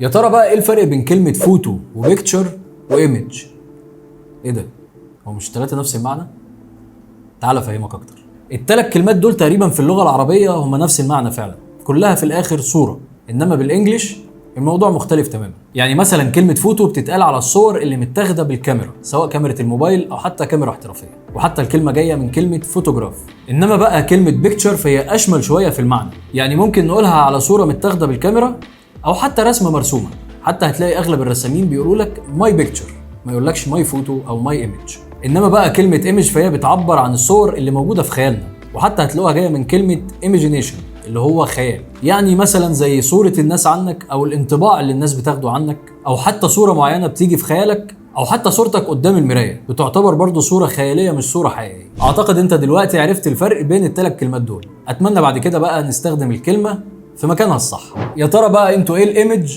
يا ترى بقى ايه الفرق بين كلمة فوتو وبيكتشر وايمج؟ ايه ده؟ هو مش التلاتة نفس المعنى؟ تعال افهمك اكتر. التلات كلمات دول تقريبا في اللغة العربية هما نفس المعنى فعلا، كلها في الاخر صورة، انما بالانجلش الموضوع مختلف تماما. يعني مثلا كلمة فوتو بتتقال على الصور اللي متاخدة بالكاميرا، سواء كاميرا الموبايل او حتى كاميرا احترافية، وحتى الكلمة جاية من كلمة فوتوغراف. انما بقى كلمة بيكتشر فهي اشمل شوية في المعنى، يعني ممكن نقولها على صورة متاخدة بالكاميرا او حتى رسمة مرسومة. حتى هتلاقي اغلب الرسامين بيقولوا لك ماي بيكتشر، ما يقولكش ماي فوتو او ماي ايمج. انما بقى كلمة ايمج فهي بتعبر عن الصور اللي موجودة في خيالنا، وحتى هتلاقوها جاية من كلمة ايميجينيشن اللي هو خيال. يعني مثلا زي صورة الناس عنك او الانطباع اللي الناس بتاخده عنك، او حتى صورة معينة بتيجي في خيالك، او حتى صورتك قدام المراية بتعتبر برضو صورة خيالية مش صورة حقيقية. اعتقد انت دلوقتي عرفت الفرق بين الثلاث كلمات دول. اتمنى بعد كده بقى نستخدم الكلمة في مكانها الصح. يا ترى بقى انتوا ايه الايمج